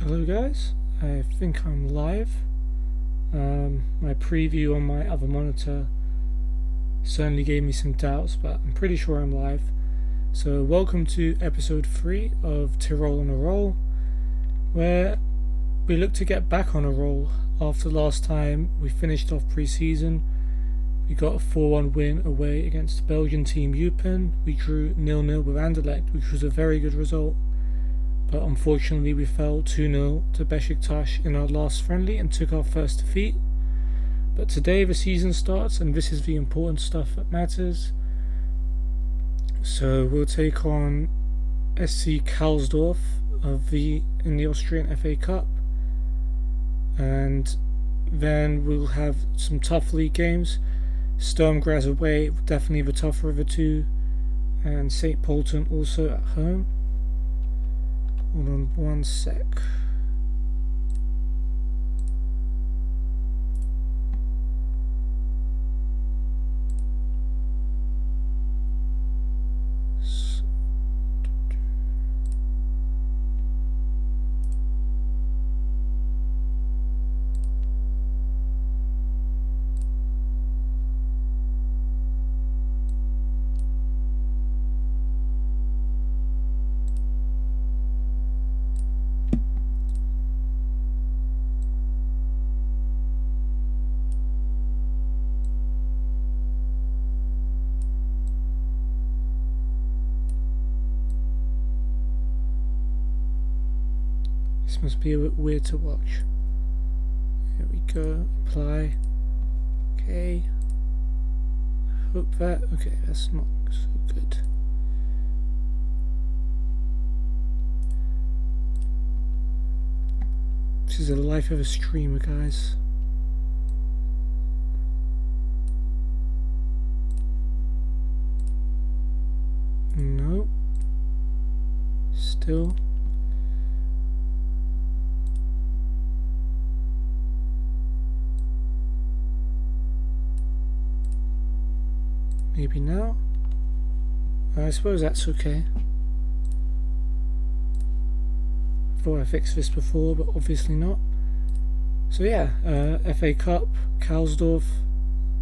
Hello guys, I think I'm live. My preview on my other monitor certainly gave me some doubts, but I'm pretty sure I'm live. So welcome to episode 3 of Tirol on a Roll, where we look to get back on a roll after last time we finished off pre-season. We got a 4-1 win away against the Belgian team Eupen. We drew 0-0 with Anderlecht, which was a very good result. But unfortunately we fell 2-0 to Besiktas in our last friendly and took our first defeat. But today the season starts and this is the important stuff that matters. So we'll take on SC Karlsdorf in the Austrian FA Cup. And then we'll have some tough league games. Sturm Graz away, definitely the tougher of the two. And St. Polten also at home. Hold on one sec. This must be a bit weird to watch. Here we go. Apply. Okay. Hope that. Okay, that's not so good. This is the life of a streamer, guys. No. Still. Maybe now. I suppose that's okay. Thought I fixed this before, but obviously not. So yeah, FA Cup, Karlsdorf,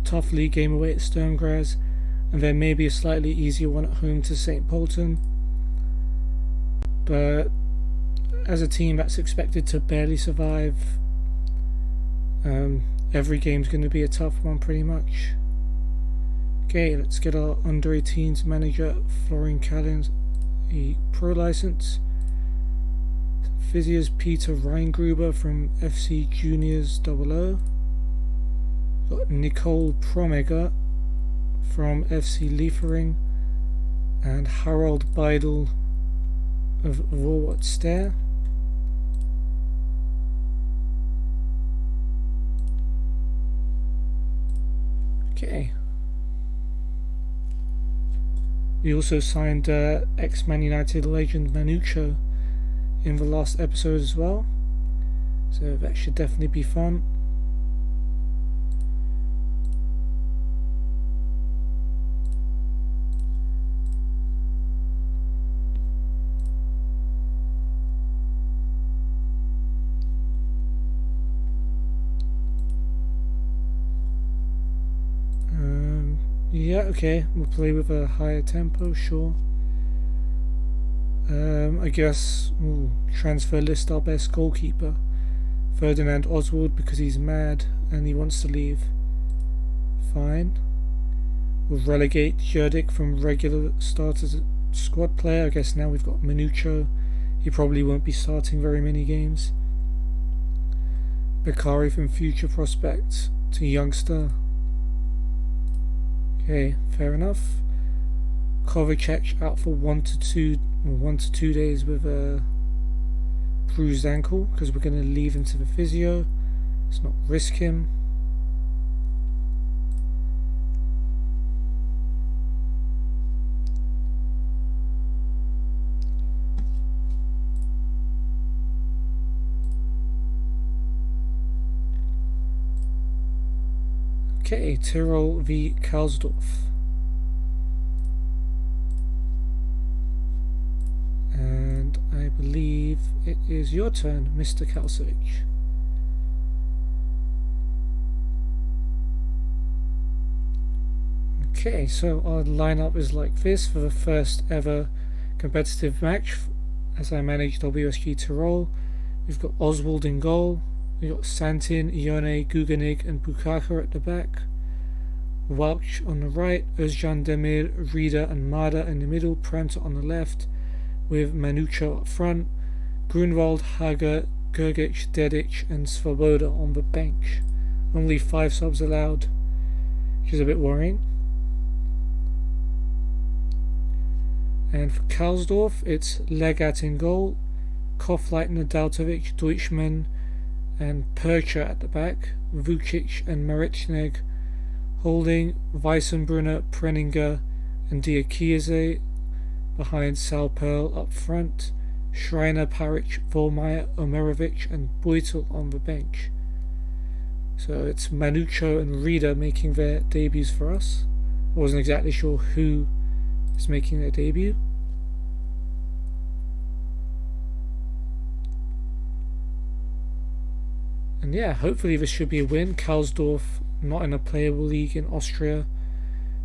tough league game away at Sturm Graz, and then maybe a slightly easier one at home to St. Polten. But as a team that's expected to barely survive, every game's going to be a tough one pretty much. Okay, let's get our under-18s manager Florian Callens a pro license. Physios Peter Reingruber from FC Juniors 00. Got Nicole Promega from FC Liefering. And Harold Beidel of Voorwart Ster. Okay. We also signed ex-Man United legend Manucho in the last episode as well, so that should definitely be fun. Yeah, okay, we'll play with a higher tempo, sure. I guess we'll transfer list our best goalkeeper, Ferdinand Oswald, because he's mad and he wants to leave. Fine. We'll relegate Jurdik from regular start as a squad player. I guess now we've got Manucho. He probably won't be starting very many games. Beccari from future prospect to youngster. Okay, fair enough. Kovacic out for 1 to 2 days with a bruised ankle because we're going to leave him to the physio. Let's not risk him. Okay, Tirol v Karlsdorf. And I believe it is your turn, Mr. Kalsovic. Okay, so our lineup is like this for the first ever competitive match as I manage WSG Tirol. We've got Oswald in goal, we've got Santin, Ione, Guganig and Bukaka at the back, Welch on the right, Özcan Demir, Rida and Mada in the middle, Pranta on the left, with Manucho up front, Grunwald, Hager, Gergic, Dedic and Svoboda on the bench. Only 5 subs allowed, which is a bit worrying. And for Karlsdorf, it's Legat in goal, Kofleitner, Daltovic, Deutschmann and Percher at the back, Vucic and Marichnek holding, Weissenbrunner, Preninger and Diakiese behind Salperl up front, Schreiner, Paric, Volmeyer, Omerovic and Beutel on the bench. So it's Manucho and Rida making their debuts for us. I wasn't exactly sure who is making their debut. And yeah, hopefully this should be a win. Karlsdorf not in a playable league in Austria,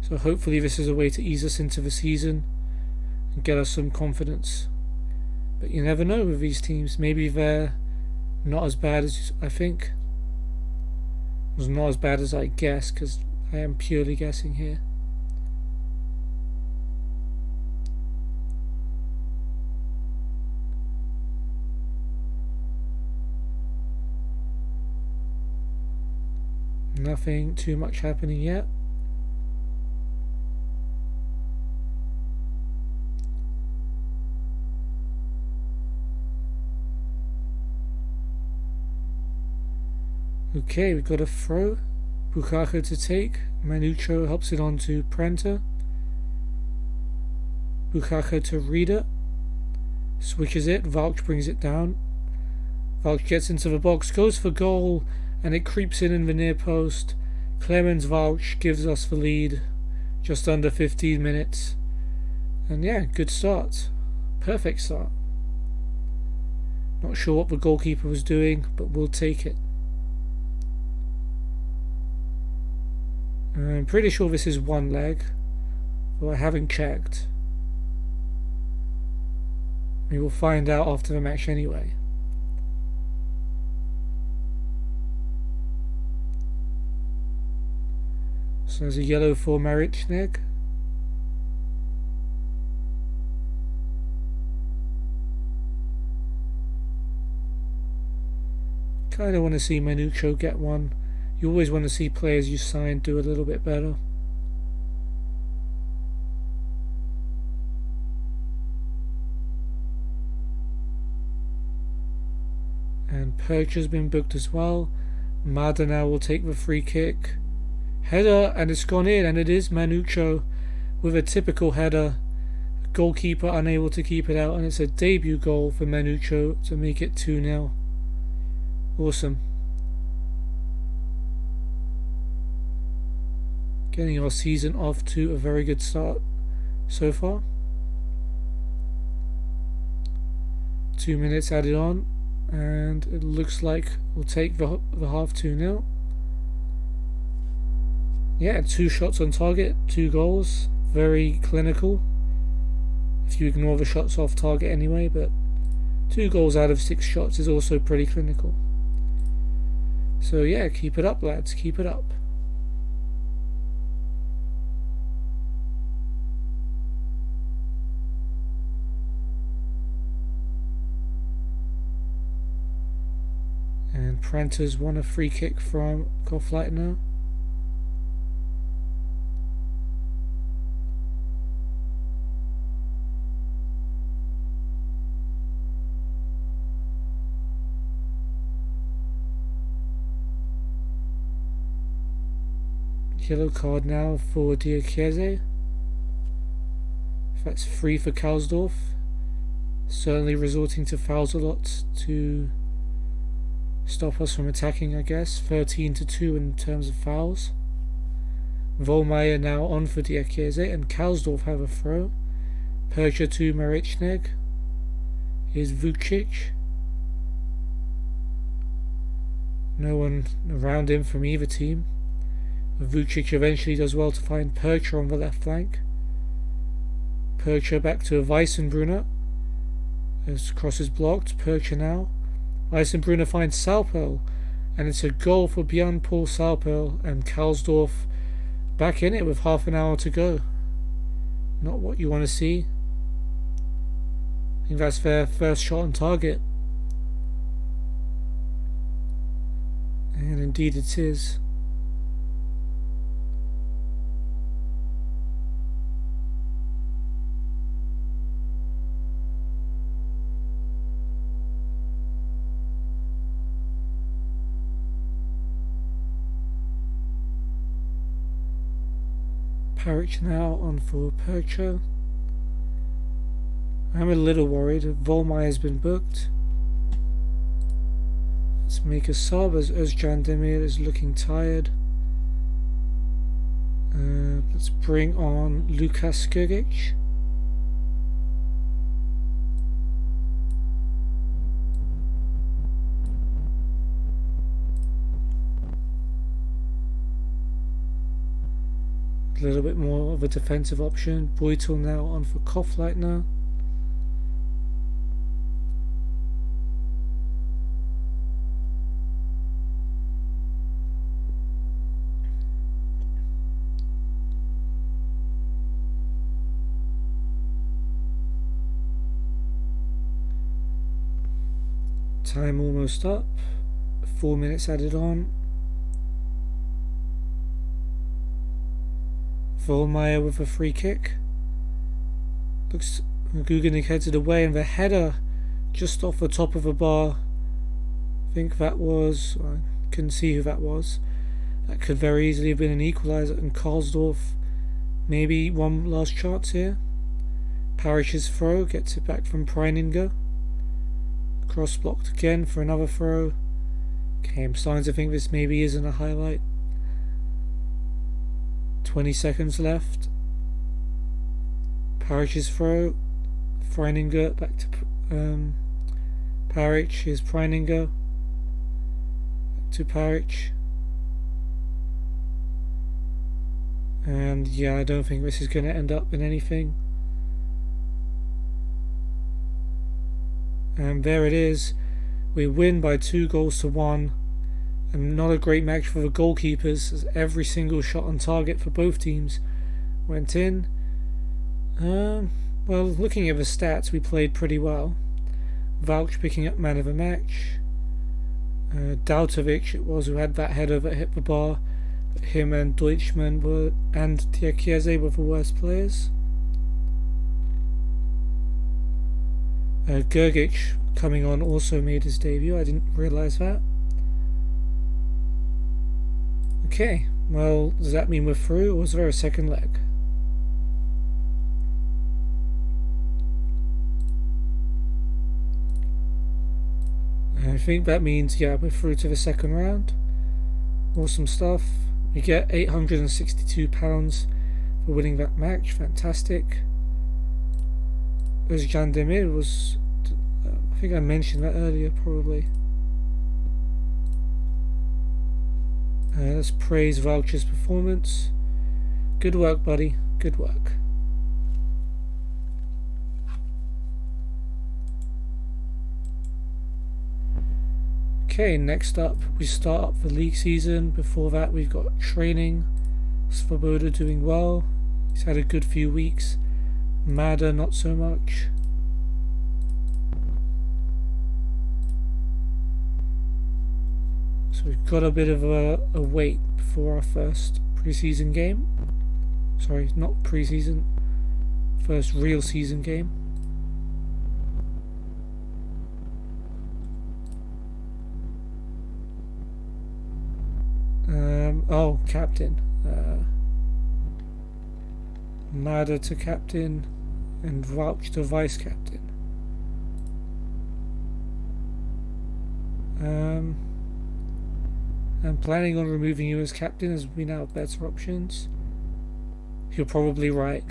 so hopefully this is a way to ease us into the season and get us some confidence. But you never know with these teams. Maybe they're not as bad as I think. It was not as bad as I guess, because I am purely guessing here. Nothing too much happening yet. Okay, we've got a throw. Bukaka to take. Manucho helps it on to Prenta. Bukaka to Rida. Switches it. Valch brings it down. Valch gets into the box, goes for goal, and it creeps in the near post. Clemens Valch gives us the lead. Just under 15 minutes. And yeah, good start. Perfect start. Not sure what the goalkeeper was doing, but we'll take it. I'm pretty sure this is one leg, though I haven't checked. We will find out after the match anyway. So there's a yellow for Marichnek. Kinda want to see Manucho get one. You always want to see players you sign do a little bit better. And Perch has been booked as well. Mada now will take the free kick. Header, and it's gone in, and it is Manucho with a typical header. Goalkeeper unable to keep it out, and it's a debut goal for Manucho to make it 2-0. Awesome. Getting our season off to a very good start so far. 2 minutes added on, and it looks like we'll take the half 2-0. Yeah, 2 shots on target, 2 goals, very clinical. If you ignore the shots off target anyway, but 2 goals out of 6 shots is also pretty clinical. So yeah, keep it up, lads, keep it up. And Prenta's won a free kick from Kofleitner. Yellow card now for Diakiese. That's free for Karlsdorf. Certainly resorting to fouls a lot to stop us from attacking, I guess. 13-2 in terms of fouls. Volmeyer now on for Diakiese, and Karlsdorf have a throw. Percher to Marichnek. is Vucic. No one around him from either team. Vucic eventually does well to find Percher on the left flank. Percher back to Weissenbrunner. As cross is blocked, Percher now. Weissenbrunner finds Saupel, and it's a goal for Björn Paul Saupel, and Karlsdorf back in it with half an hour to go. Not what you want to see. I think that's their first shot on target. And indeed it is. Parich now on for Percher. I'm a little worried. Volmeyer's been booked. Let's make a sub as Özcan Demir is looking tired. Let's bring on Lukas Grgic. A little bit more of a defensive option. Beutel now on for Kopfleitner. Time almost up. 4 minutes added on. Vollmeyer with a free kick. Looks Gugenik heads it away, and the header just off the top of the bar. I think that was, I couldn't see who that was. That could very easily have been an equaliser, and Karlsdorf maybe one last chance here. Parich's throw gets it back from Preininger. Cross blocked again for another throw. Okay, I'm starting to think this maybe isn't a highlight. 20 seconds left. Parich's throw. Preininger back to Parich. Here's Preininger. Back to Parich. And yeah, I don't think this is going to end up in anything. And there it is. We win by 2-1. And not a great match for the goalkeepers, as every single shot on target for both teams went in. Well, looking at the stats, we played pretty well. Vouch picking up man of the match. Dautovic it was who had that header that hit the bar. But him and Deutschmann and Diakiese were the worst players. Grgic coming on also made his debut. I didn't realise that. Okay, well, does that mean we're through, or was there a second leg? I think that means, yeah, we're through to the second round. Awesome stuff. We get £862 for winning that match. Fantastic. Özcan Demir was, I think I mentioned that earlier probably. Let's praise Voucher's performance. Good work, buddy. Good work. Okay, next up we start up the league season. Before that we've got training. Svoboda doing well. He's had a good few weeks. Mada not so much. So we've got a bit of a wait before our first pre-season game. Sorry, not pre-season. First real season game. Oh, captain. Mada to captain and Vouch to vice captain. I'm planning on removing you as captain as we now have better options. You're probably right.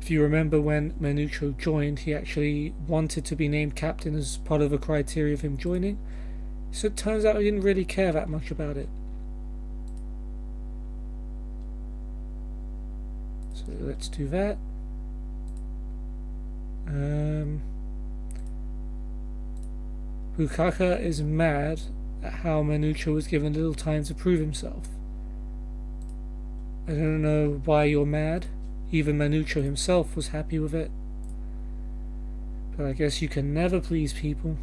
If you remember when Manucho joined, he actually wanted to be named captain as part of the criteria of him joining. So it turns out he didn't really care that much about it. So let's do that. Bukaka is mad at how Manucho was given little time to prove himself. I don't know why you're mad. Even Manucho himself was happy with it. But I guess you can never please people.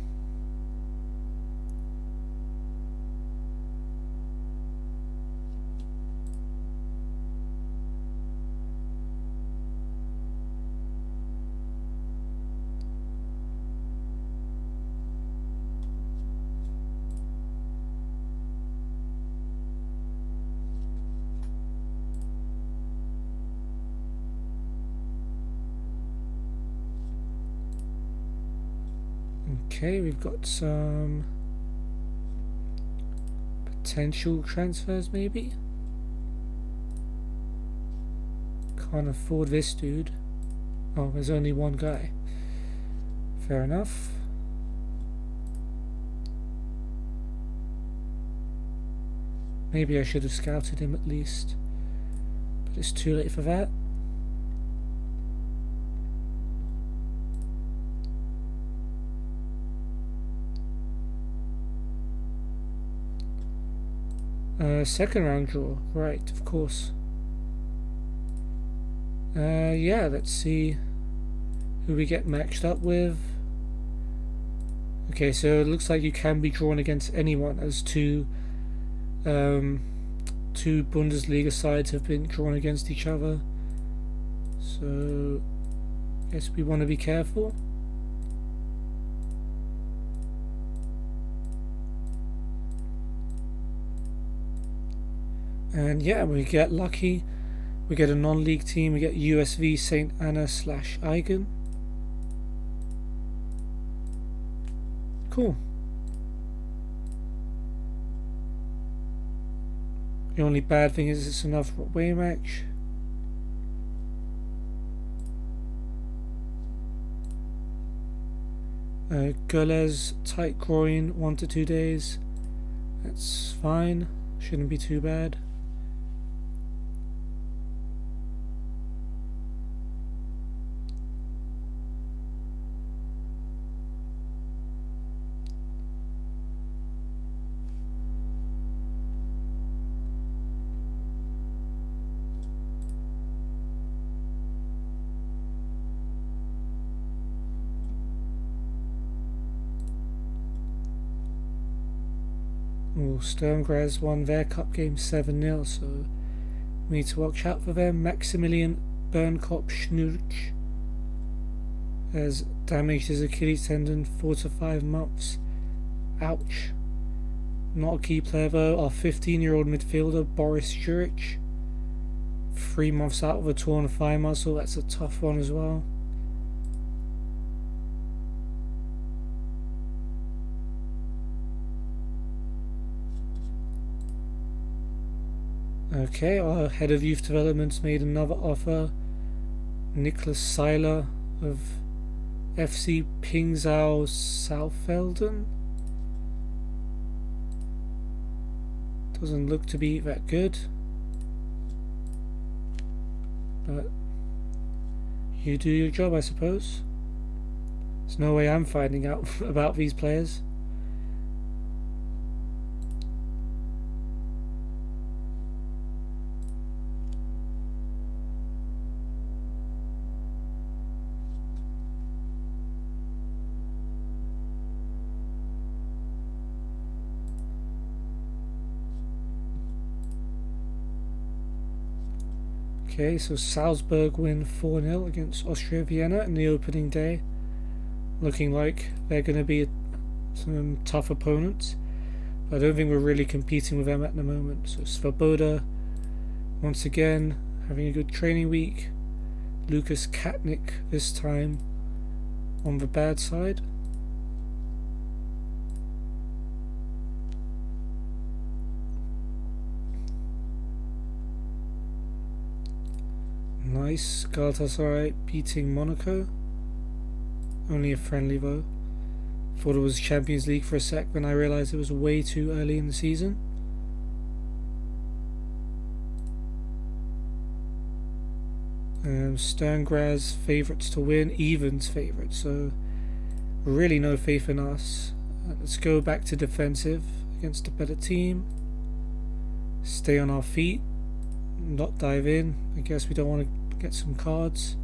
Okay, we've got some potential transfers maybe. Can't afford this dude. Oh, there's only one guy. Fair enough. Maybe I should have scouted him at least. But it's too late for that. Second round draw, right, of course. Yeah, let's see who we get matched up with. Okay, so it looks like you can be drawn against anyone, as two Bundesliga sides have been drawn against each other. So I guess we want to be careful. And yeah, we get lucky. We get a non-league team. We get USV St. Anna / Eigen. Cool. The only bad thing is it's another away match. Gulez, tight groin, 1 to 2 days. That's fine. Shouldn't be too bad. Sturm Graz won their cup game 7-0, so we need to watch out for them. Maximilian Bernkop Schnurch has damaged his Achilles tendon, 4 to 5 months. Ouch. Not a key player though. Our 15-year-old midfielder Boris Juric, 3 months out of a torn thigh muscle. That's a tough one as well. Okay, our head of youth development's made another offer. Niklas Seiler of FC Pingzau Saufelden. Doesn't look to be that good. But you do your job, I suppose. There's no way I'm finding out about these players. Okay, so Salzburg win 4-0 against Austria Vienna in the opening day. Looking like they're going to be some tough opponents. But I don't think we're really competing with them at the moment. So Svoboda, once again, having a good training week. Lucas Katnick this time on the bad side. Nice. Galatasaray beating Monaco. Only a friendly though. Thought it was Champions League for a sec, then I realised it was way too early in the season. Sturm Graz favourites to win, evens favourites, so really no faith in us. Let's go back to defensive against a better team. Stay on our feet, not dive in. I guess we don't want to get some cards.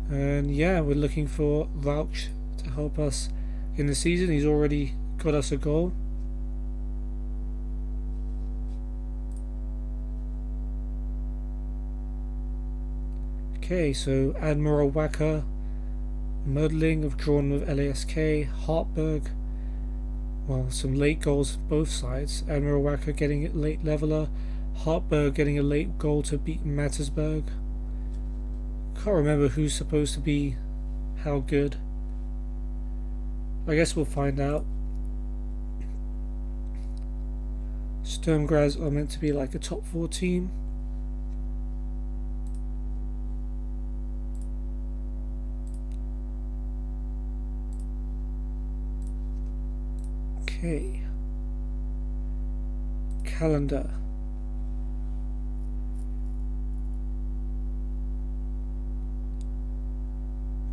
And yeah, we're looking for Vouch to help us in the season. He's already got us a goal. Okay, so Admiral Wacker, Mödling have drawn with LASK, Hartberg, well, some late goals both sides. Admiral Wacker getting a late leveller, Hartberg getting a late goal to beat Mattersburg. Can't remember who's supposed to be how good. I guess we'll find out. Sturm Graz are meant to be like a top 4 team. Okay. Calendar.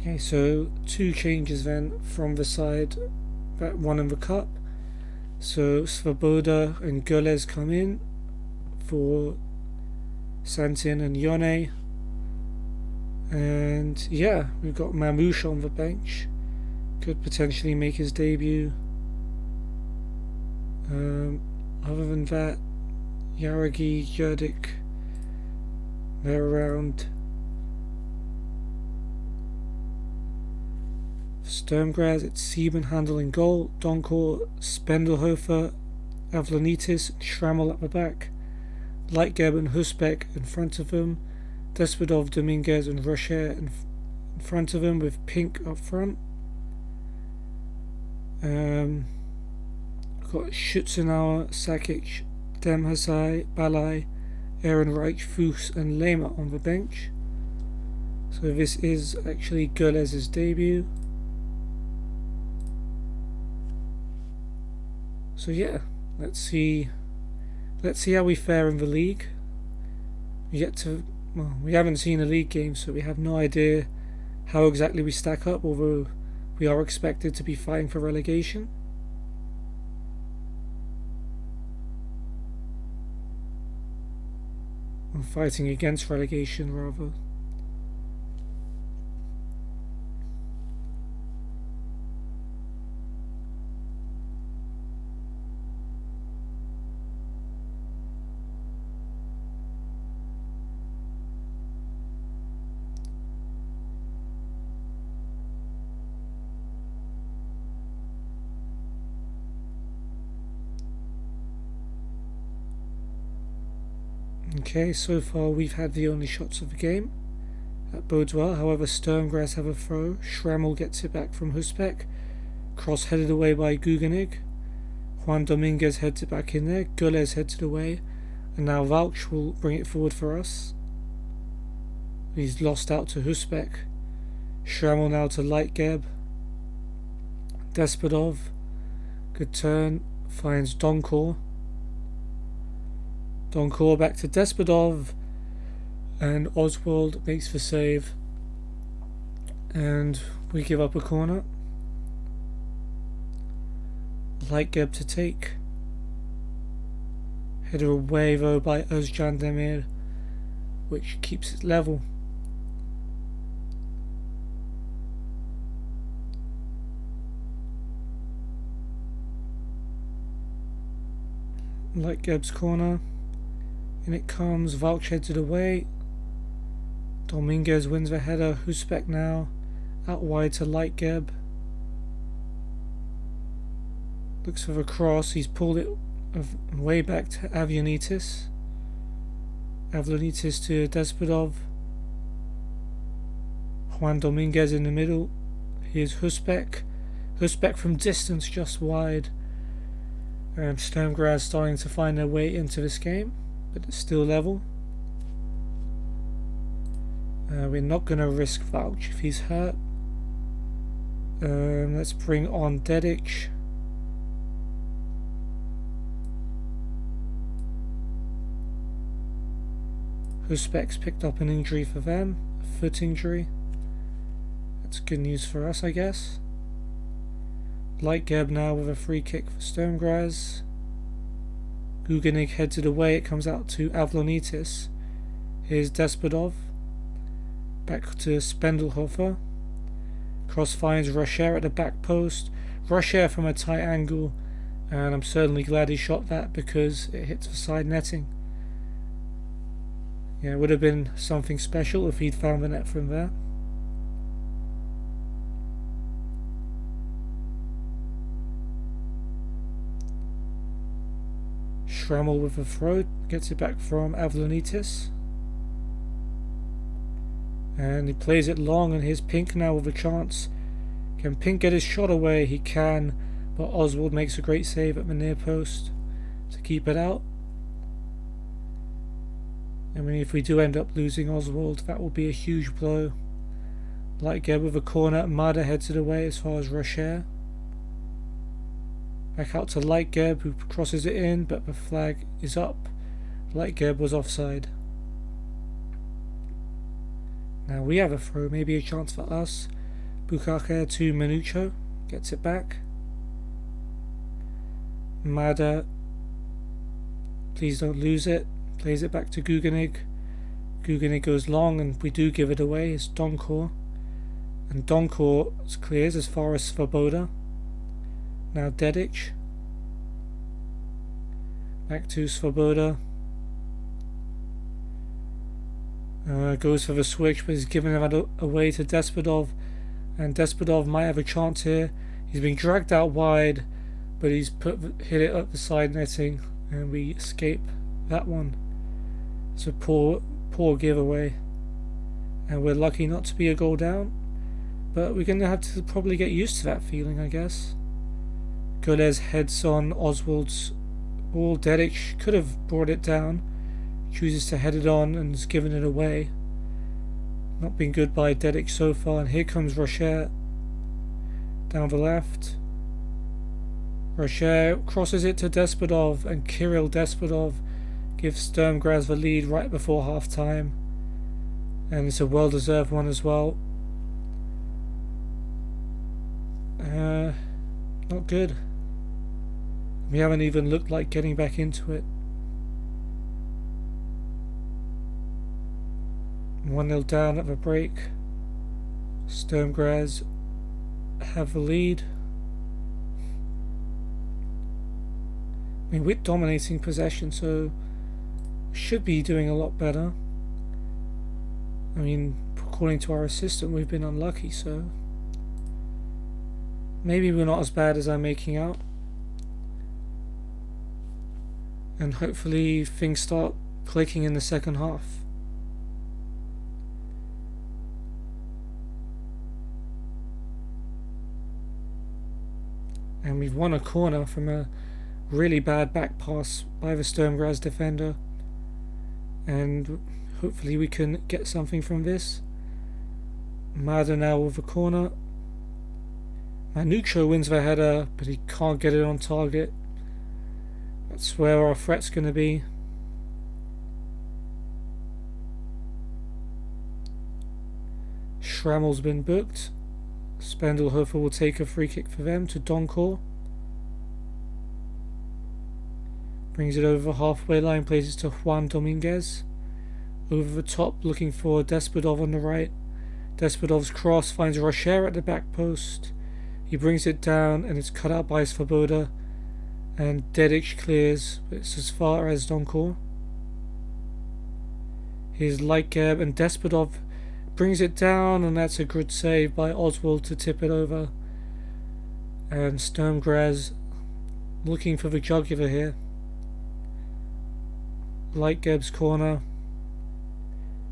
Okay, so 2 changes then from the side that won in the cup. So Svoboda and Goles come in for Santin and Yone. And yeah, we've got Mamouche on the bench. Could potentially make his debut. Other than that, Yaragi, Yerdik, they're around. Sturm Graz, it's Siebenhandel in goal, Donkor, Spendelhofer, Avlanitis, and Schrammel at the back, Lightgeb and Husbeck in front of them, Despodov, Dominguez and Rocher in front of them with Pink up front. Got Schutzenauer, Sakic, Demhasai, Balai, Ehrenreich, Fuchs and Lehmer on the bench. So this is actually Goles' debut. So yeah, let's see how we fare in the league. We haven't seen a league game, so we have no idea how exactly we stack up, although we are expected to be fighting for relegation. Or fighting against relegation, rather. Okay, so far we've had the only shots of the game. That bodes well. However, Sturm Graz have a throw. Schrammel gets it back from Husbeck. Cross headed away by Gugenig. Juan Dominguez heads it back in there. Goles heads it away. And now Vouch will bring it forward for us. He's lost out to Husbeck. Schrammel now to Lightgeb. Despodov. Good turn. Finds Donkor. Donkor back to Despodov, and Oswald makes the save, and we give up a corner. Lightgeb to take. Header away though by Özcan Demir, which keeps it level. Lightgeb's corner. In it comes, Vouch heads it away. Dominguez wins the header. Husbeck now out wide to Lightgeb. Looks for the cross. He's pulled it way back to Avlanitis. Avlanitis to Despodov. Juan Dominguez in the middle. Here's Husbeck. Husbeck from distance just wide. Sturm Graz starting to find their way into this game, but it's still level. We're not going to risk Vouch if he's hurt. Let's bring on Dedic. Huspek's picked up an injury for them, a foot injury. That's good news for us, I guess. Lightgeb now with a free kick for Sturmgras. Guganig heads it away, it comes out to Avlonitis. Here's Despodov. Back to Spendelhofer. Cross finds Rocher at the back post. Rocher from a tight angle, and I'm certainly glad he shot that because it hits the side netting. Yeah, it would have been something special if he'd found the net from there. Schrammel with a throw, gets it back from Avlonitis. And he plays it long, and here's Pink now with a chance. Can Pink get his shot away? He can, but Oswald makes a great save at the near post to keep it out. I mean, if we do end up losing Oswald, that will be a huge blow. Lightgeb with a corner, Mada heads it away as far as Rocher. Back out to Lightgeb, who crosses it in, but the flag is up. Lightgeb was offside. Now we have a throw, maybe a chance for us. Bukaker to Menucho, gets it back. Mada, please don't lose it. Plays it back to Guganig. Guganig goes long, and we do give it away. It's Donkor. And Donkor clears as far as Svoboda. Now Dedic. Back to Svoboda. Goes for the switch, but he's giving it away to Despodov. And Despodov might have a chance here. He's being dragged out wide, but he's hit it up the side netting, and we escape that one. It's a poor giveaway, and we're lucky not to be a goal down, but we're going to have to probably get used to that feeling, I guess. Golez heads on Oswald's ball. Dedic could have brought it down, chooses to head it on and has given it away. Not been good by Dedic so far, and here comes Rocher down the left. Rocher crosses it to Despodov, and Kirill Despodov gives Sturmgras the lead right before half time, and it's a well deserved one as well. Not good. We haven't even looked like getting back into it. 1-0 down at the break. Sturmgras have the lead. I mean, we're dominating possession, so should be doing a lot better. I mean, according to our assistant, we've been unlucky, so maybe we're not as bad as I'm making out. And hopefully things start clicking in the second half. And we've won a corner from a really bad back pass by the Sturmgras defender, and hopefully we can get something from this. Mada now with a corner. Manucho wins the header, but he can't get it on target. That's where our threat's going to be. Schrammel's been booked. Spendelhofer will take a free kick for them to Donkor. Brings it over halfway line, plays it to Juan Dominguez. Over the top, looking for Despodov on the right. Despodov's cross finds Rocher at the back post. He brings it down, and it's cut out by Svoboda. And Dedic clears, but it's as far as Donkor. Here's Lightgeb, and Despodov brings it down, and that's a good save by Oswald to tip it over. And Sturmgras looking for the jugular here. Lightgeb's corner.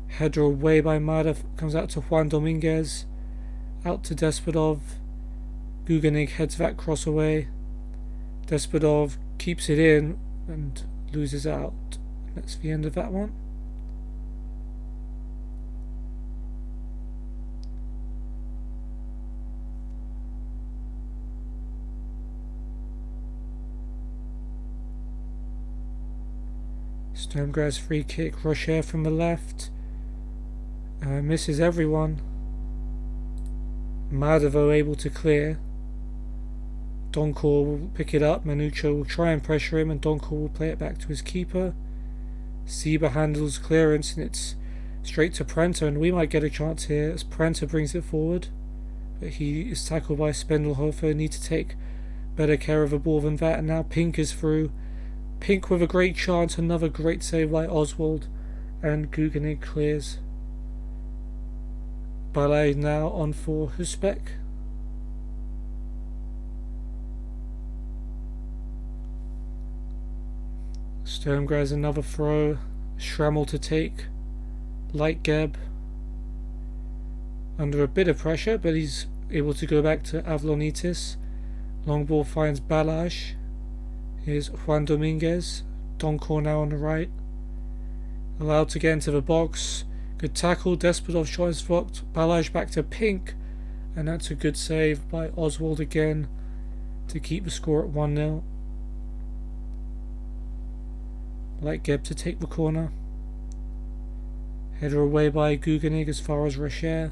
Header away by Mada, comes out to Juan Dominguez. Out to Despodov. Guganig heads that cross away. Despodov keeps it in and loses out. That's the end of that one. Sturmgras free kick. Rocher from the left. Misses everyone. Madovo able to clear. Donkor will pick it up. Manucho will try and pressure him, and Donkor will play it back to his keeper. Sieber handles clearance, and it's straight to Prenta, and we might get a chance here as Prenta brings it forward. But he is tackled by Spendelhofer. Need to take better care of the ball than that, and now Pink is through. Pink with a great chance, another great save by Oswald, and Guganig clears. Ballet now on for Husbeck. Sturmgras another throw. Schrammel to take. Lightgeb under a bit of pressure, but he's able to go back to Avlonitis. Long ball finds Balaj. Here's Juan Dominguez. Donkor now on the right. Allowed to get into the box. Good tackle. Despodov shot is blocked. Balaj back to Pink. And that's a good save by Oswald again to keep the score at 1-0. Lightgeb to take the corner. Header away by Guganig as far as Rocher.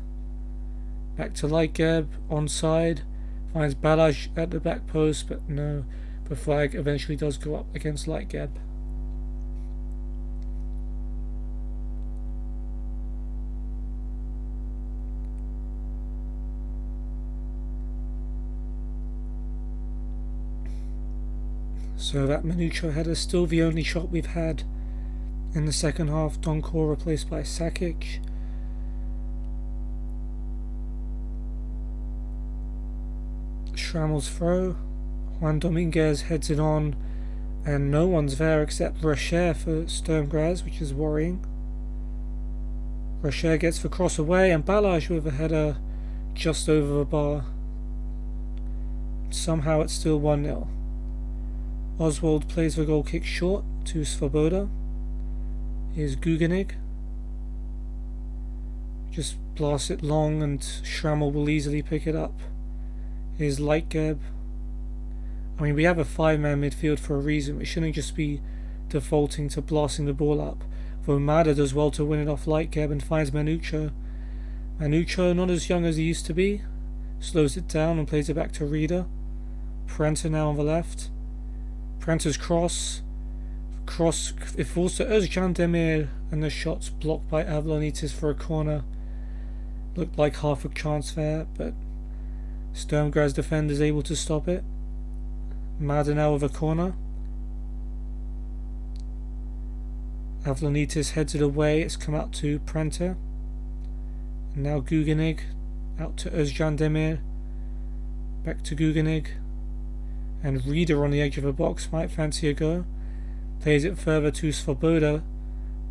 Back to Lightgeb. Onside. Finds Balaj at the back post, but no. The flag eventually does go up against Lightgeb. So that Manucho header is still the only shot we've had in the second half. Donkor replaced by Sakic. Schrammel's throw. Juan Dominguez heads it on, and no one's there except Rocher for Sturmgras, which is worrying. Rocher gets the cross away, and Balaj with a header just over the bar. Somehow it's still 1-0. Oswald plays the goal kick short to Svoboda. Here's Guganig. Just blasts it long, and Schrammel will easily pick it up. Here's Lightgeb. I mean, we have a 5-man midfield for a reason. We shouldn't just be defaulting to blasting the ball up. For Mada does well to win it off Lightgeb and finds Manucho. Manucho, not as young as he used to be, slows it down and plays it back to Rieder. Prenta now on the left. Prenta's cross. It falls to Özcan Demir, and the shot's blocked by Avlonitis for a corner. Looked like half a chance there, but Sturmgras defender is able to stop it. Mada now with a corner. Avlonitis heads it away. It's come out to Prenta. And now Guganig out to Özcan Demir. Back to Guganig. And Rieder on the edge of the box might fancy a go. Plays it further to Svoboda.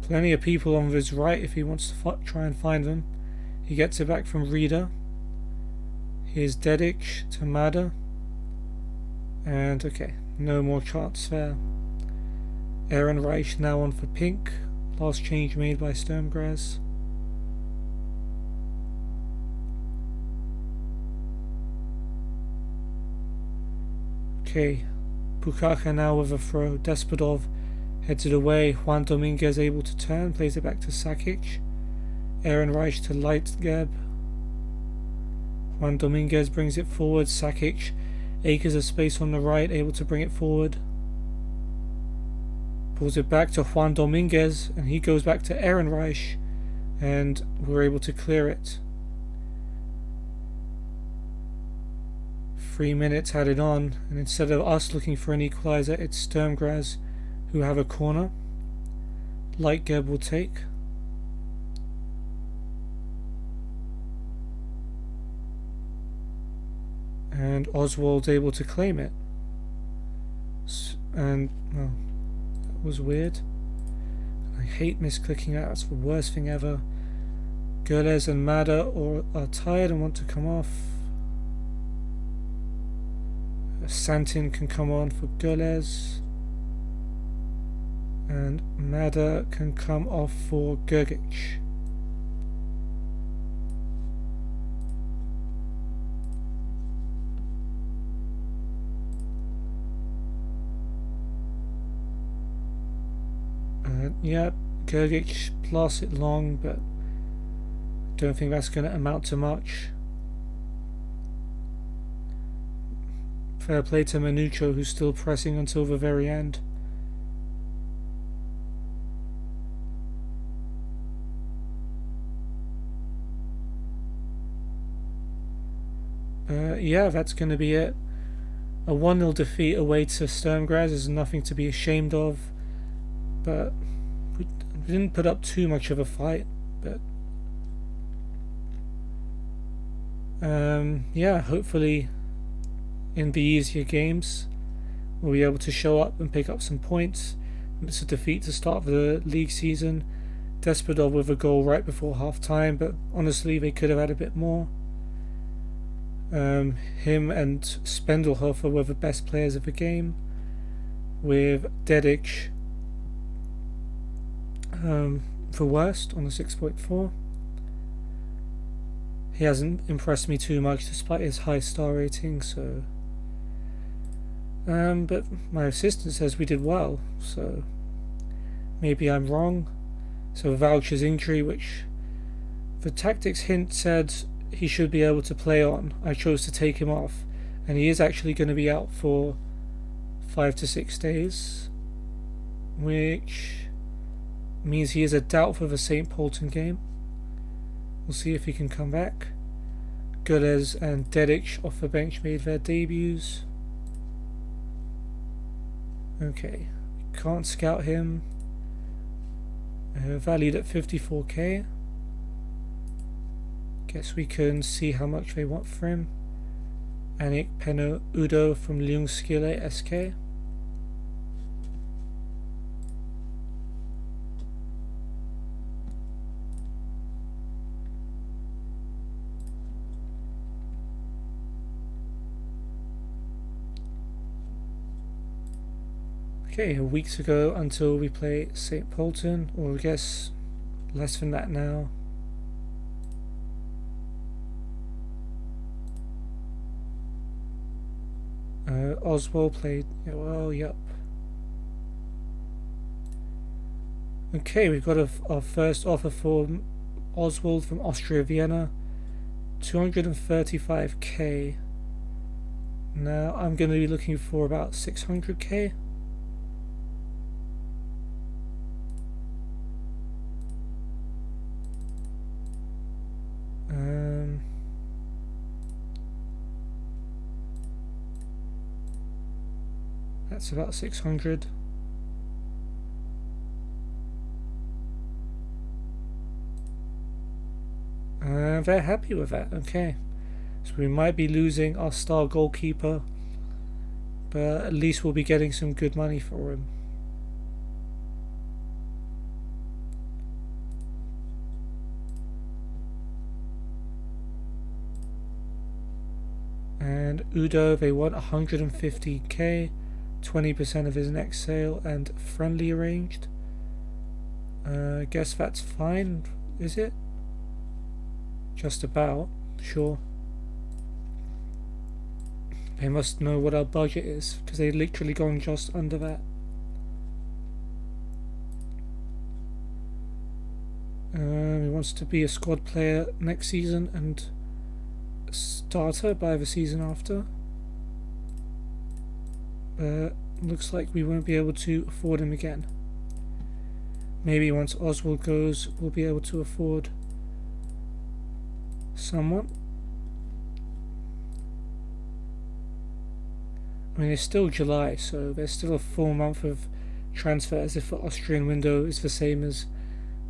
Plenty of people on his right if he wants to try and find them. He gets it back from Rieder. Here's Dedic to Mada. And okay, no more chance there. Ehrenreich now on for Pink. Last change made by Sturmgras. Okay, Bukaka now with a throw. Despodov heads it away. Juan Dominguez able to turn, plays it back to Sakic. Ehrenreich to Lightgeb. Juan Dominguez brings it forward. Sakic acres of space on the right, able to bring it forward. Pulls it back to Juan Dominguez, and he goes back to Ehrenreich, and we're able to clear it. 3 minutes added on, and instead of us looking for an equaliser, it's Sturmgras who have a corner. Lightgeb will take. And Oswald's able to claim it. And, well, that was weird. I hate misclicking that. That's the worst thing ever. Goles and Mada are tired and want to come off. Santin can come on for Goles. And Mada can come off for Gergic. Yeah, Gergic lasted long, but don't think that's going to amount to much. Fair play to Manucho, who's still pressing until the very end. Yeah, that's going to be it. A 1-0 defeat away to Sturm Graz is nothing to be ashamed of, but we didn't put up too much of a fight. But yeah, hopefully in the easier games we'll be able to show up and pick up some points. It's a defeat to start the league season. Despodov with a goal right before half time, but honestly they could have had a bit more. Him and Spendelhofer were the best players of the game, with Dedic the worst on a 6.4. He hasn't impressed me too much despite his high star rating, so but my assistant says we did well, so maybe I'm wrong. So Voucher's injury, which the tactics hint said he should be able to play on, I chose to take him off, and he is actually going to be out for 5 to 6 days, which means he is a doubt for the St. Polten game. We'll see if he can come back. Gulez and Dedic off the bench made their debuts. Okay, can't scout him. Valued at 54k. Guess we can see how much they want for him. Anik Peno Udo from Ljungskile SK. Okay, a week to go until we play St. Polten, or I guess less than that now. Oswald played, well, yep. Okay, we've got our first offer for Oswald from Austria Vienna, 235k. Now I'm going to be looking for about 600k. That's about 600. They're happy with that. Okay, so we might be losing our star goalkeeper, but at least we'll be getting some good money for him. And Udo, they want 150k, 20% of his next sale, and friendly arranged. Guess that's fine, is it? Just about, sure. They must know what our budget is, because they've literally gone just under that. He wants to be a squad player next season and a starter by the season after. But looks like we won't be able to afford him again. Maybe once Oswald goes, we'll be able to afford someone. I mean, it's still July, so there's still a full month of transfers if the Austrian window is the same as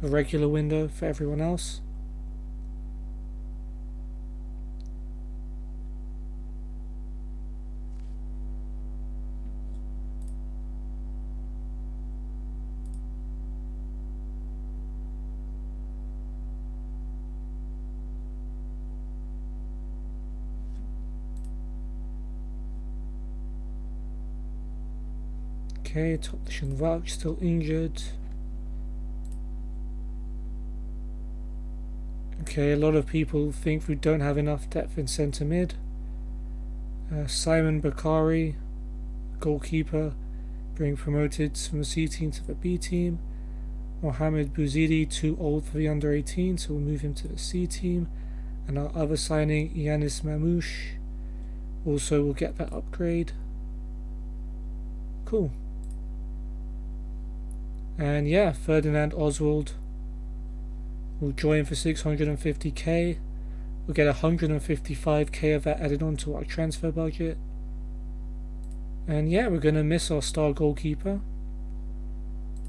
a regular window for everyone else. Okay, Totlish and Vouch still injured. Okay, a lot of people think we don't have enough depth in centre mid. Simon Bakari, goalkeeper, being promoted from the C team to the B team. Mohamed Bouzidi, too old for the under 18, so we'll move him to the C team. And our other signing, Yanis Mamouche, also will get that upgrade. Cool. And yeah, Ferdinand Oswald will join for 650k. We'll get 155k of that added onto our transfer budget. And yeah, we're going to miss our star goalkeeper.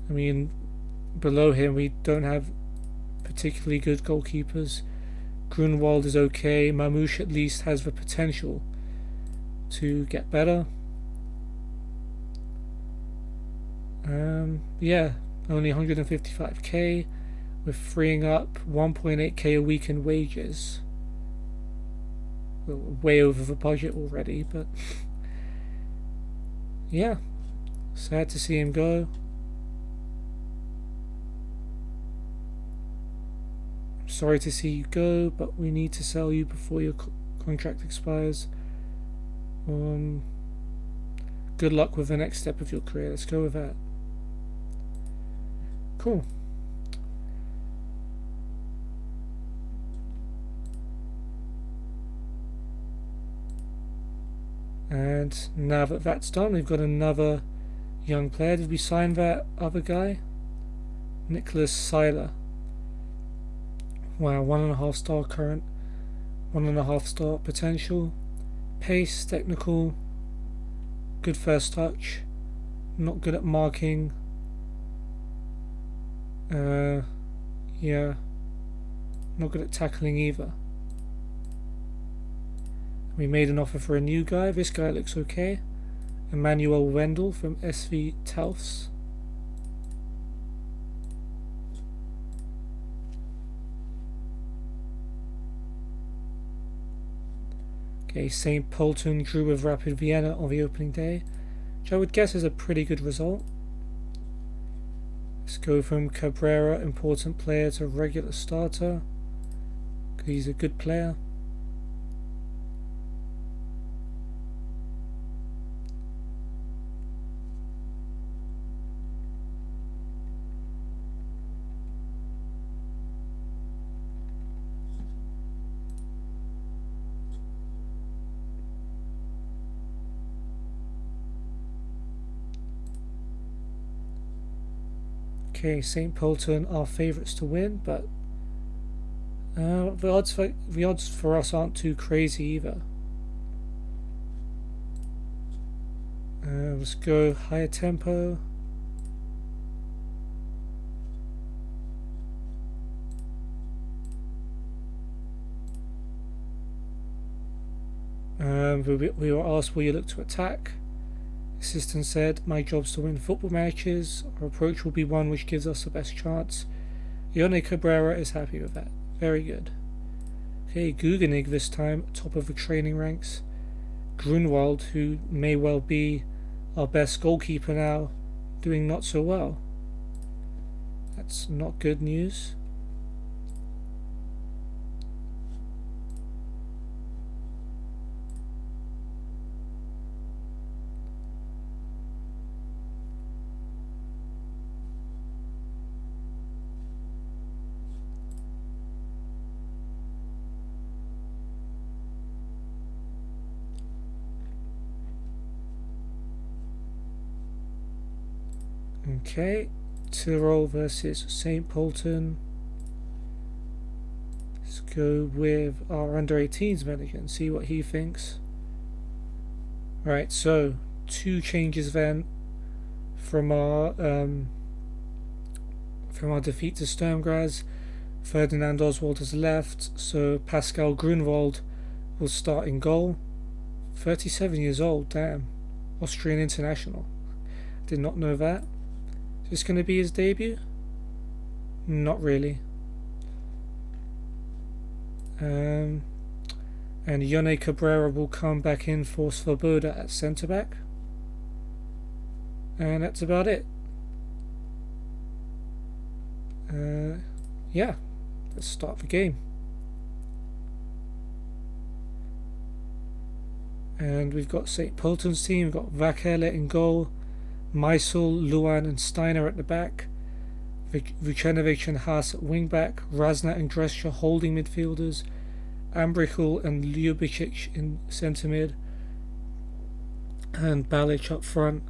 I mean, below him we don't have particularly good goalkeepers. Grunwald is okay. Mamouche at least has the potential to get better. Yeah, only 155k. We're freeing up 1.8k a week in wages. We're way over the budget already, but yeah, sad to see him go. Sorry to see you go, but we need to sell you before your contract expires. Good luck with the next step of your career. Let's go with that. Cool. And now that that's done, we've got another young player. Did we sign that other guy? Nicholas Seiler. Wow, 1.5 star current, 1.5 star potential. Pace, technical, good first touch, not good at marking. Yeah, not good at tackling either. We made an offer for a new guy. This guy looks okay. Emmanuel Wendell from SV Telfs. Okay, St. Polten drew with Rapid Vienna on the opening day, which I would guess is a pretty good result. Let's go from Cabrera, important player, to regular starter. He's a good player. Okay, St. Polten are favourites to win, but the odds for us aren't too crazy either. Let's go higher tempo. We were asked, will you look to attack? Assistant said, my job's to win football matches. Our approach will be one which gives us the best chance. Yone Cabrera is happy with that. Very good. Okay, Gugenig this time, top of the training ranks. Grunwald, who may well be our best goalkeeper now, doing not so well. That's not good news. Okay, Tirol versus St. Polten. Let's go with our under 18s manager and see what he thinks. Right, so 2 changes then from our defeat to Sturm Graz. Ferdinand Oswald has left, so Pascal Grunwald will start in goal. 37 years old, damn. Austrian international. Did not know that. Is this going to be his debut? Not really. And Yone Cabrera will come back in for Svoboda at centre back. And that's about it. Yeah, let's start the game. And we've got St. Polten's team. We've got Vakele in goal, Meisel, Luan and Steiner at the back. Vucenovic and Haas at wing-back, Razna and Drescher holding midfielders, Ambrichel and Ljubicic in centre-mid, and Balic up front.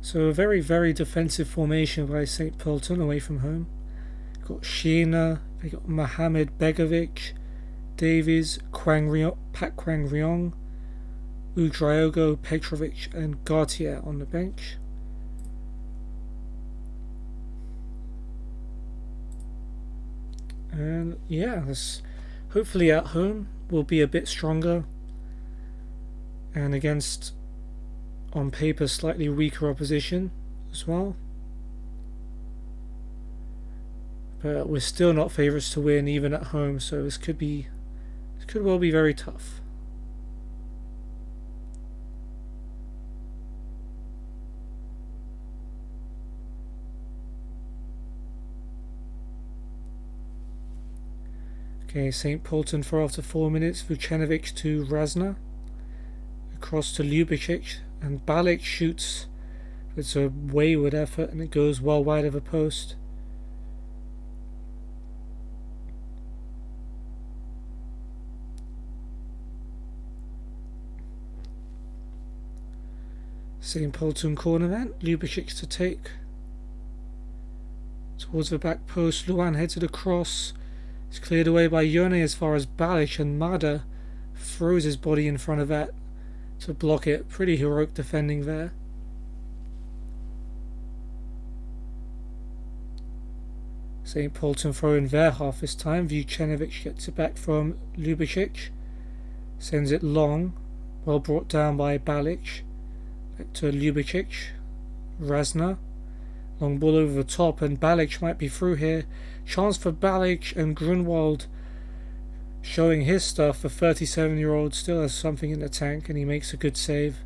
So a very, very defensive formation by St. Pölten away from home. Got Sheena, they got Mohamed Begovic, Davies, Pat Kwang Ryong, Udraogo, Petrovic and Gartier on the bench. And yeah, this hopefully at home will be a bit stronger and against, on paper, slightly weaker opposition as well. But we're still not favourites to win even at home, so this could well be very tough. Okay, St. Pölten for after 4 minutes, Vucenovic to Razna, across to Ljubicic, and Balic shoots. It's a wayward effort and it goes well wide of a post. St. Pölten corner then, Ljubicic to take. Towards the back post, Luan heads it across. It's cleared away by Yone as far as Balic, and Mada throws his body in front of that to block it. Pretty heroic defending there. St. Pölten throw in their half this time. Vucenovic gets it back from Ljubicic. Sends it long. Well brought down by Balic. Back to Ljubicic. Razna. Long ball over the top, and Balic might be through here. Chance for Balic, and Grunwald showing his stuff. The 37-year-old still has something in the tank, and he makes a good save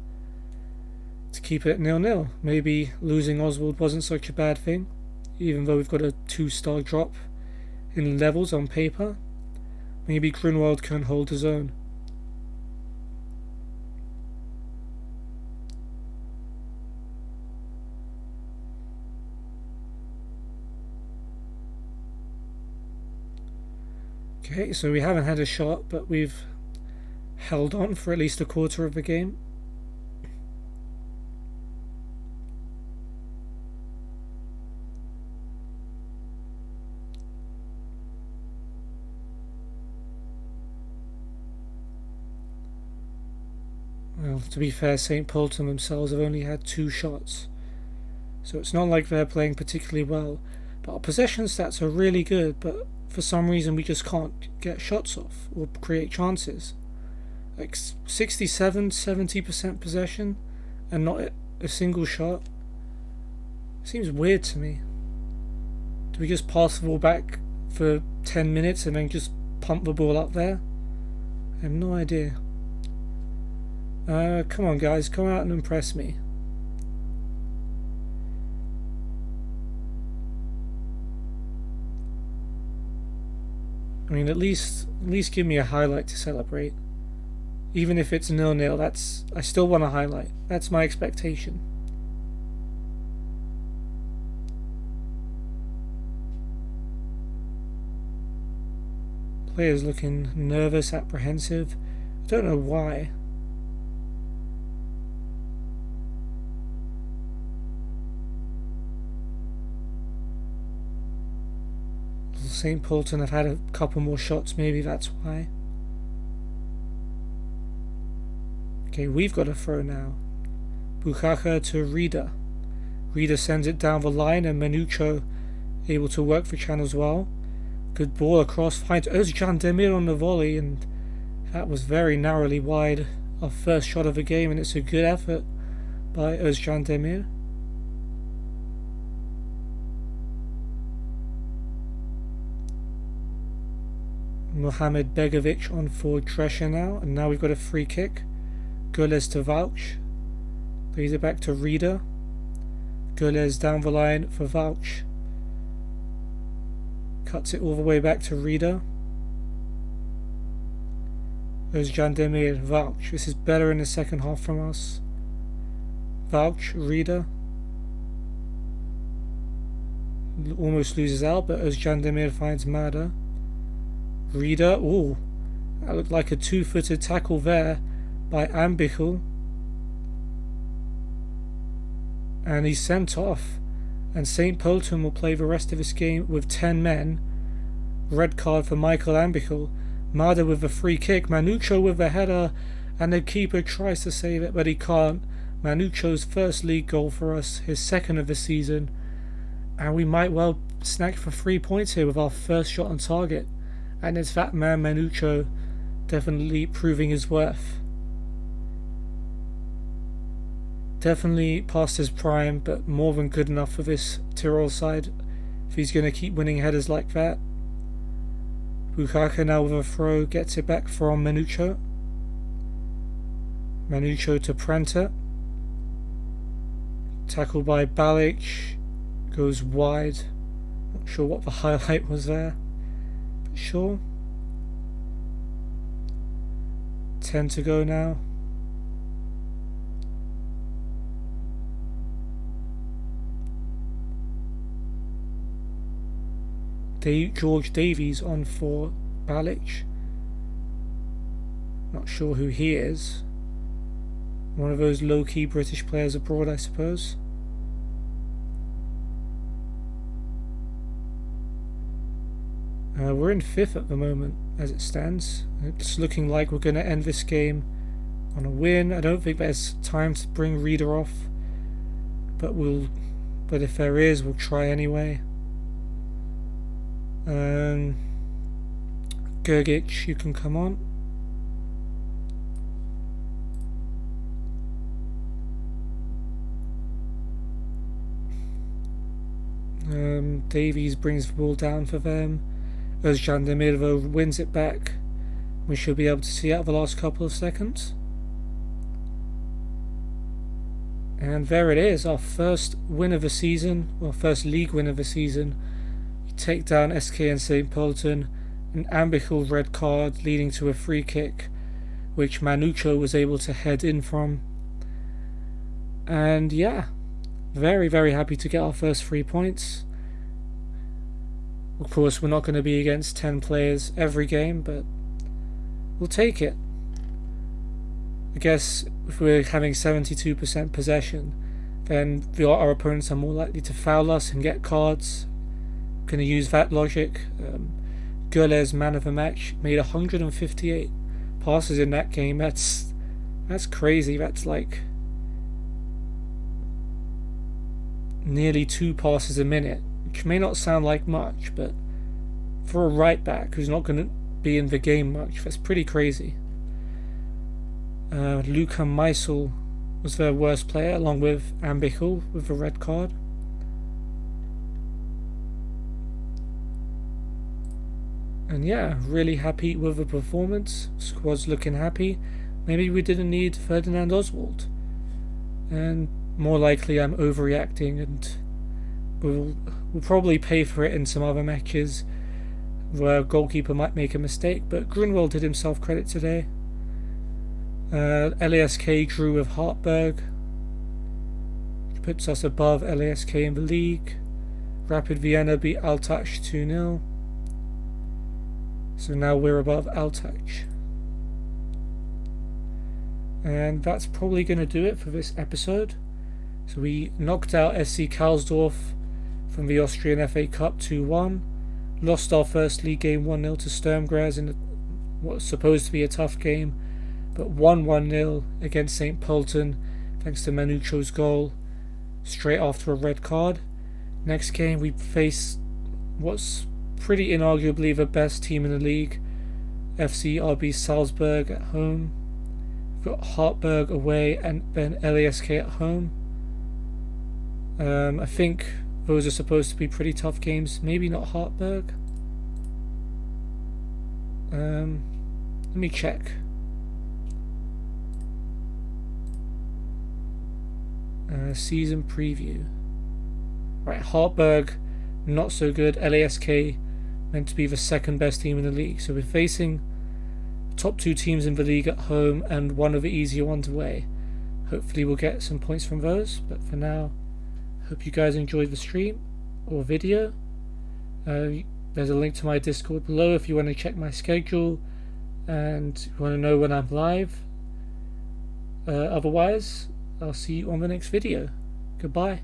to keep it 0-0. Maybe losing Oswald wasn't such a bad thing, even though we've got a 2-star drop in levels on paper. Maybe Grunwald can hold his own. Okay, so we haven't had a shot, but we've held on for at least a quarter of the game. Well, to be fair, St. Pölten themselves have only had 2 shots, so it's not like they're playing particularly well. But our possession stats are really good, but for some reason we just can't get shots off or create chances. Like 67-70% possession and not a single shot. Seems weird to me. Do we just pass the ball back for 10 minutes and then just pump the ball up there? I have no idea. Come on guys, come out and impress me. I mean, at least give me a highlight to celebrate. Even if it's 0-0, I still want a highlight. That's my expectation. Players looking nervous, apprehensive. I don't know why. St. Pölten have had a couple more shots, maybe that's why. Okay, we've got a throw now. Buchacha to Rida. Rida sends it down the line, and Menucho able to work the channels well. Good ball across, finds Özcan Demir on the volley, and that was very narrowly wide. Our first shot of the game, and it's a good effort by Özcan Demir. Mohamed Begovic on for Drescher now, and now we've got a free kick. Goles to Vouch. Plays it back to Rida. Goles down the line for Vouch. Cuts it all the way back to Rida. Özcan Demir, Vouch. This is better in the second half from us. Vouch, Rida. almost loses out, but Özdemir finds Mada. Rieder, ooh, that looked like a two-footed tackle there by Ambichel. And he's sent off. And St. Pölten will play the rest of this game with 10 men. Red card for Michael Ambichel. Mada with a free kick. Manucho with a header. And the keeper tries to save it, but he can't. Manucho's first league goal for us. His second of the season. And we might well snag for 3 points here with our first shot on target. And it's that man Manucho definitely proving his worth. Definitely past his prime, but more than good enough for this Tirol side if he's going to keep winning headers like that. Bukaka now with a throw, gets it back from Manucho. Manucho to Pranta. Tackled by Balic. Goes wide. Not sure what the highlight was there, but sure. 10 to go now. George Davies on for Balic. Not sure who he is. One of those low-key British players abroad, I suppose. We're in 5th at the moment, as it stands. It's looking like we're going to end this game on a win. I don't think there's time to bring Rieder off, but if there is, we'll try anyway. Gergic, you can come on. Davies brings the ball down for them. Özdemir wins it back. We should be able to see out the last couple of seconds. And there it is, our first win of the season, or first league win of the season. We take down SK and St. Pölten, an Ambichel red card leading to a free kick, which Manucho was able to head in from. And yeah, very, very happy to get our first 3 points. Of course, we're not going to be against 10 players every game, but we'll take it. I guess if we're having 72% possession, then our opponents are more likely to foul us and get cards. Going to use that logic. Gulles, man of the match, made 158 passes in that game. That's crazy. That's like nearly 2 passes a minute, which may not sound like much, but for a right back who's not going to be in the game much, that's pretty crazy. Luka Meisel was their worst player, along with Ambichel with a red card. And yeah, really happy with the performance. Squad's looking happy. Maybe we didn't need Ferdinand Oswald. And more likely I'm overreacting, and we'll probably pay for it in some other matches where Goalkeeper might make a mistake, but Grunwald did himself credit today. LASK drew with Hartberg, which puts us above LASK in the league. Rapid Vienna beat Altach 2-0. So now we're above Altach. And that's probably going to do it for this episode. So we knocked out SC Karlsdorf from the Austrian FA Cup 2-1. Lost our first league game 1-0 to Sturm Graz in what's supposed to be a tough game, but won 1-0 against St. Pölten thanks to Manucho's goal straight after a red card. Next game we face what's pretty inarguably the best team in the league, FC RB Salzburg at home. We've got Hartberg away and then LASK at home. I think those are supposed to be pretty tough games. Maybe not Hartberg. Let me check. Season preview. Right, Hartberg, not so good. LASK, meant to be the second best team in the league. So we're facing top 2 teams in the league at home and one of the easier ones away. Hopefully we'll get some points from those. But for now, hope you guys enjoyed the stream. or video. There's a link to my Discord below if you want to check my schedule and you want to know when I'm live. Otherwise, I'll see you on the next video. Goodbye.